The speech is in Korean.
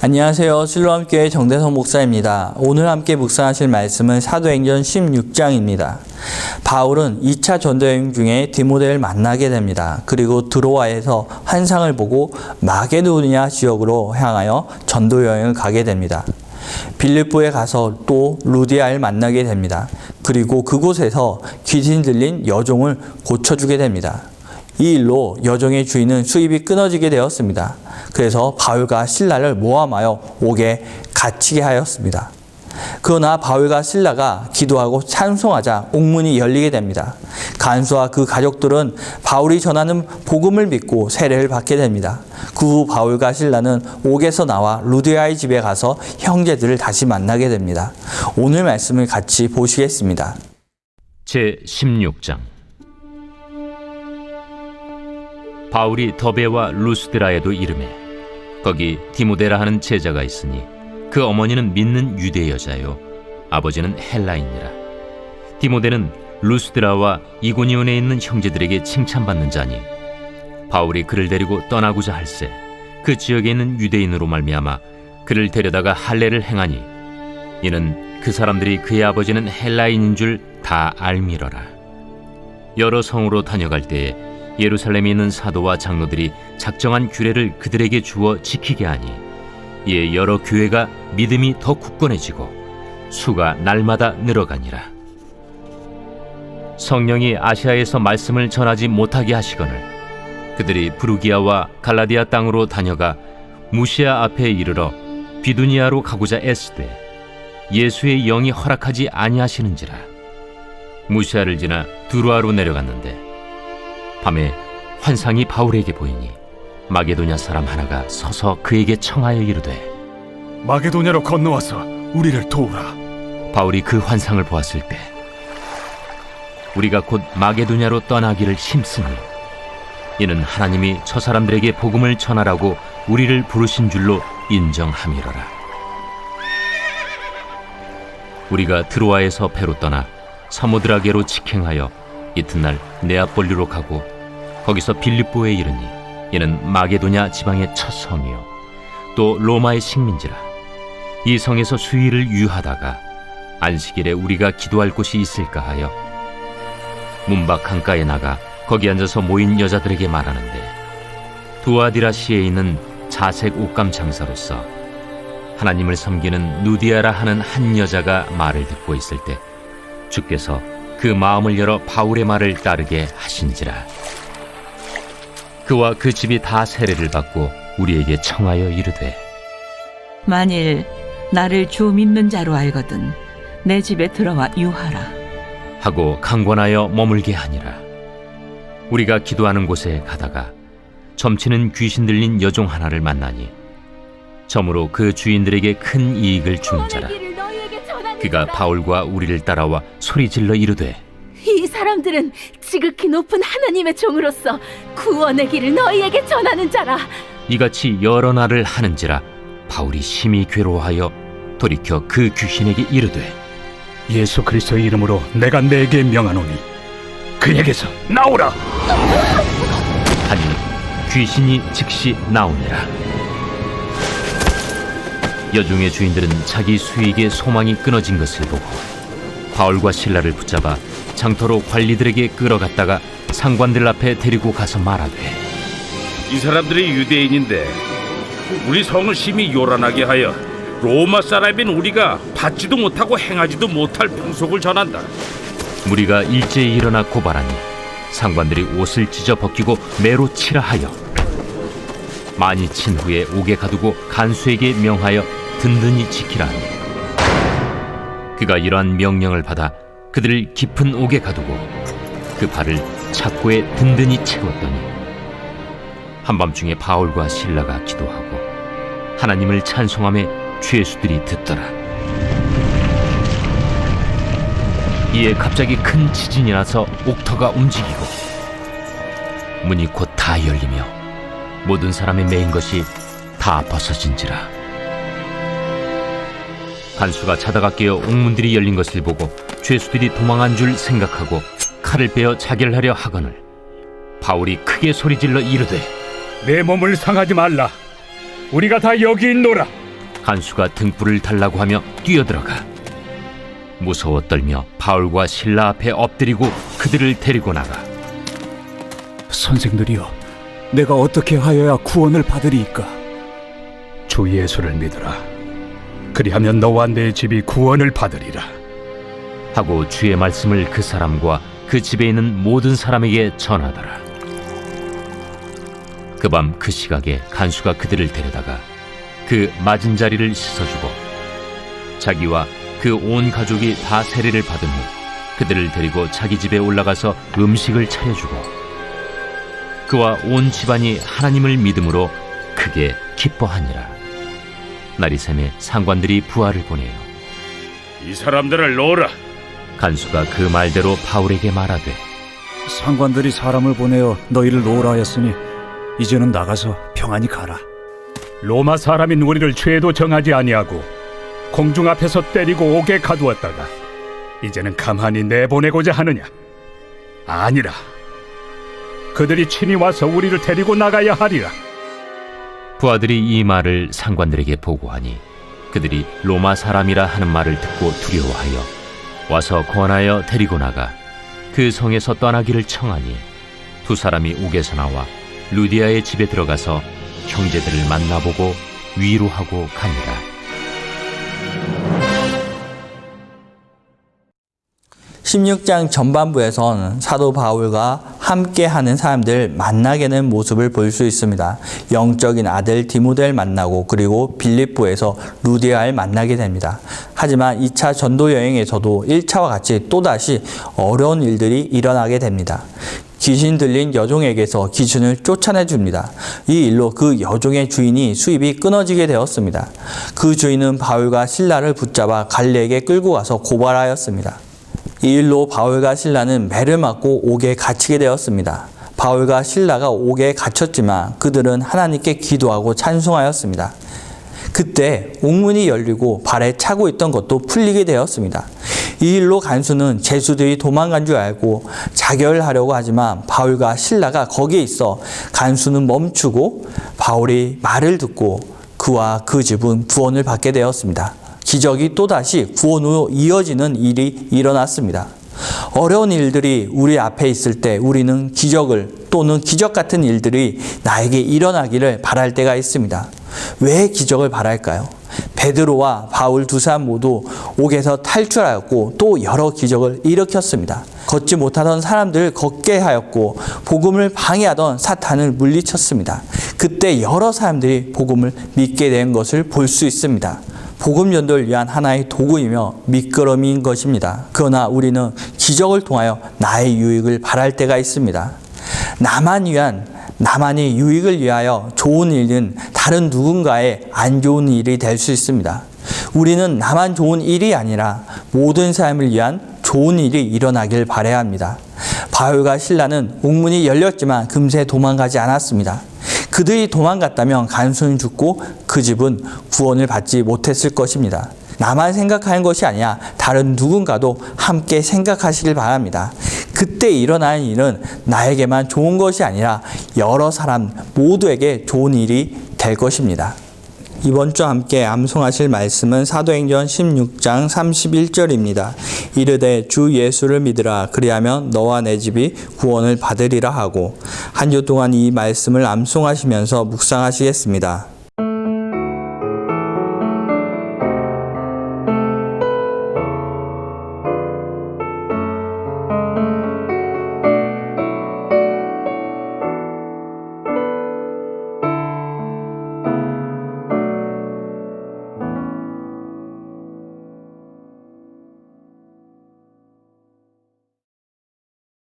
안녕하세요. 실로암교회 정대성 목사입니다. 오늘 함께 묵상하실 말씀은 사도행전 16장입니다. 바울은 2차 전도여행 중에 디모데를 만나게 됩니다. 그리고 드로아에서 환상을 보고 마게도니아 지역으로 향하여 전도여행을 가게 됩니다. 빌립보에 가서 또 루디아를 만나게 됩니다. 그리고 그곳에서 귀신 들린 여종을 고쳐주게 됩니다. 이 일로 여종의 주인은 수입이 끊어지게 되었습니다. 그래서 바울과 실라를 모함하여 옥에 갇히게 하였습니다. 그러나 바울과 실라가 기도하고 찬송하자 옥문이 열리게 됩니다. 간수와 그 가족들은 바울이 전하는 복음을 믿고 세례를 받게 됩니다. 그 후 바울과 실라는 옥에서 나와 루디아의 집에 가서 형제들을 다시 만나게 됩니다. 오늘 말씀을 같이 보시겠습니다. 제16장. 바울이 더베와 루스드라에도 이르매 거기 디모데라 하는 제자가 있으니 그 어머니는 믿는 유대 여자요 아버지는 헬라인이라. 디모데는 루스드라와 이고니온에 있는 형제들에게 칭찬받는 자니 바울이 그를 데리고 떠나고자 할세 그 지역에 있는 유대인으로 말미암아 그를 데려다가 할례를 행하니 이는 그 사람들이 그의 아버지는 헬라인인 줄 다 알미러라. 여러 성으로 다녀갈 때에 예루살렘에 있는 사도와 장로들이 작정한 규례를 그들에게 주어 지키게 하니 이에 여러 교회가 믿음이 더 굳건해지고 수가 날마다 늘어가니라. 성령이 아시아에서 말씀을 전하지 못하게 하시거늘 그들이 부르기아와 갈라디아 땅으로 다녀가 무시아 앞에 이르러 비두니아로 가고자 애쓰되 예수의 영이 허락하지 아니하시는지라. 무시아를 지나 두루아로 내려갔는데 밤에 환상이 바울에게 보이니 마게도냐 사람 하나가 서서 그에게 청하여 이르되 마게도냐로 건너와서 우리를 도우라. 바울이 그 환상을 보았을 때 우리가 곧 마게도냐로 떠나기를 힘쓰니 이는 하나님이 저 사람들에게 복음을 전하라고 우리를 부르신 줄로 인정함이로라. 우리가 드로아에서 배로 떠나 사모드라게로 직행하여 이튿날 네아폴리로 가고 거기서 빌립보에 이르니 이는 마게도냐 지방의 첫 성이요 또 로마의 식민지라. 이 성에서 수일을 유하다가 안식일에 우리가 기도할 곳이 있을까 하여 문밖 강가에 나가 거기 앉아서 모인 여자들에게 말하는데 두아디라시에 있는 자색 옷감 장사로서 하나님을 섬기는 누디아라 하는 한 여자가 말을 듣고 있을 때 주께서 그 마음을 열어 바울의 말을 따르게 하신지라. 그와 그 집이 다 세례를 받고 우리에게 청하여 이르되 만일 나를 주 믿는 자로 알거든 내 집에 들어와 유하라 하고 강권하여 머물게 하니라. 우리가 기도하는 곳에 가다가 점치는 귀신 들린 여종 하나를 만나니 점으로 그 주인들에게 큰 이익을 주는 자라. 그가 바울과 우리를 따라와 소리질러 이르되 이 사람들은 지극히 높은 하나님의 종으로서 구원의 길을 너희에게 전하는 자라. 이같이 여러 날을 하는지라 바울이 심히 괴로워하여 돌이켜 그 귀신에게 이르되 예수 그리스도의 이름으로 내가 네게 명하노니 그에게서 나오라. 하니 귀신이 즉시 나오니라. 여종의 주인들은 자기 수익의 소망이 끊어진 것을 보고 바울과 실라를 붙잡아 장터로 관리들에게 끌어갔다가 상관들 앞에 데리고 가서 말하되 이 사람들이 유대인인데 우리 성을 심히 요란하게 하여 로마 사람인 우리가 받지도 못하고 행하지도 못할 풍속을 전한다. 무리가 일제히 일어나 고발하니 상관들이 옷을 찢어 벗기고 매로 치라 하여 많이 친 후에 옥에 가두고 간수에게 명하여 든든히 지키라 하니 그가 이러한 명령을 받아 그들을 깊은 옥에 가두고 그 발을 착고에 든든히 채웠더니 한밤중에 바울과 실라가 기도하고 하나님을 찬송하며 죄수들이 듣더라. 이에 갑자기 큰 지진이 나서 옥터가 움직이고 문이 곧 다 열리며 모든 사람의 매인 것이 다 벗어진지라. 간수가 자다가 깨어 옥문들이 열린 것을 보고 죄수들이 도망한 줄 생각하고 칼을 빼어 자결하려 하거늘 바울이 크게 소리질러 이르되 내 몸을 상하지 말라. 우리가 다 여기 있노라. 간수가 등불을 달라고 하며 뛰어들어가 무서워 떨며 바울과 실라 앞에 엎드리고 그들을 데리고 나가 선생들이여, 내가 어떻게 하여야 구원을 받으리이까? 주 예수를 믿으라. 그리하면 너와 내 집이 구원을 받으리라. 하고 주의 말씀을 그 사람과 그 집에 있는 모든 사람에게 전하더라. 그 밤 그 시각에 간수가 그들을 데려다가 그 맞은 자리를 씻어주고 자기와 그 온 가족이 다 세례를 받은 후 그들을 데리고 자기 집에 올라가서 음식을 차려주고 그와 온 집안이 하나님을 믿음으로 크게 기뻐하니라. 날이 새매 상관들이 부하를 보내요. 이 사람들을 놓으라. 간수가 그 말대로 바울에게 말하되 상관들이 사람을 보내어 너희를 놓으라 하였으니 이제는 나가서 평안히 가라. 로마 사람인 우리를 죄도 정하지 아니하고 공중 앞에서 때리고 옥에 가두었다가 이제는 가만히 내보내고자 하느냐? 아니라 그들이 친히 와서 우리를 데리고 나가야 하리라. 부하들이 이 말을 상관들에게 보고하니 그들이 로마 사람이라 하는 말을 듣고 두려워하여 와서 권하여 데리고 나가 그 성에서 떠나기를 청하니 두 사람이 옥에서 나와 루디아의 집에 들어가서 형제들을 만나보고 위로하고 갑니다. (16장) 전반부에선 사도 바울과 함께하는 사람들 만나게 된 모습을 볼 수 있습니다. 영적인 아들 디모데를 만나고 그리고 빌립보에서 루디아를 만나게 됩니다. 하지만 2차 전도 여행에서도 1차와 같이 또다시 어려운 일들이 일어나게 됩니다. 귀신 들린 여종에게서 귀신을 쫓아내줍니다. 이 일로 그 여종의 주인이 수입이 끊어지게 되었습니다. 그 주인은 바울과 실라를 붙잡아 갈레에게 끌고 가서 고발하였습니다. 이 일로 바울과 실라는 매를 맞고 옥에 갇히게 되었습니다. 바울과 실라가 옥에 갇혔지만 그들은 하나님께 기도하고 찬송하였습니다. 그때 옥문이 열리고 발에 차고 있던 것도 풀리게 되었습니다. 이 일로 간수는 죄수들이 도망간 줄 알고 자결하려고 하지만 바울과 실라가 거기에 있어 간수는 멈추고 바울이 말을 듣고 그와 그 집은 구원을 받게 되었습니다. 기적이 또다시 구원으로 이어지는 일이 일어났습니다. 어려운 일들이 우리 앞에 있을 때 우리는 기적을 또는 기적 같은 일들이 나에게 일어나기를 바랄 때가 있습니다. 왜 기적을 바랄까요? 베드로와 바울 두 사람 모두 옥에서 탈출하였고 또 여러 기적을 일으켰습니다. 걷지 못하던 사람들을 걷게 하였고 복음을 방해하던 사탄을 물리쳤습니다. 그때 여러 사람들이 복음을 믿게 된 것을 볼 수 있습니다. 복음 전도를 위한 하나의 도구이며 밑거름인 것입니다. 그러나 우리는 기적을 통하여 나의 유익을 바랄 때가 있습니다. 나만이 유익을 위하여 좋은 일은 다른 누군가의 안 좋은 일이 될 수 있습니다. 우리는 나만 좋은 일이 아니라 모든 사람을 위한 좋은 일이 일어나길 바라야 합니다. 바울과 실라는 옥문이 열렸지만 금세 도망가지 않았습니다. 그들이 도망갔다면 간수는 죽고 그 집은 구원을 받지 못했을 것입니다. 나만 생각하는 것이 아니라 다른 누군가도 함께 생각하시길 바랍니다. 그때 일어나는 일은 나에게만 좋은 것이 아니라 여러 사람 모두에게 좋은 일이 될 것입니다. 이번 주 함께 암송하실 말씀은 사도행전 16장 31절입니다. 이르되 주 예수를 믿으라. 그리하면 너와 내 집이 구원을 받으리라 하고 한 주 동안 이 말씀을 암송하시면서 묵상하시겠습니다.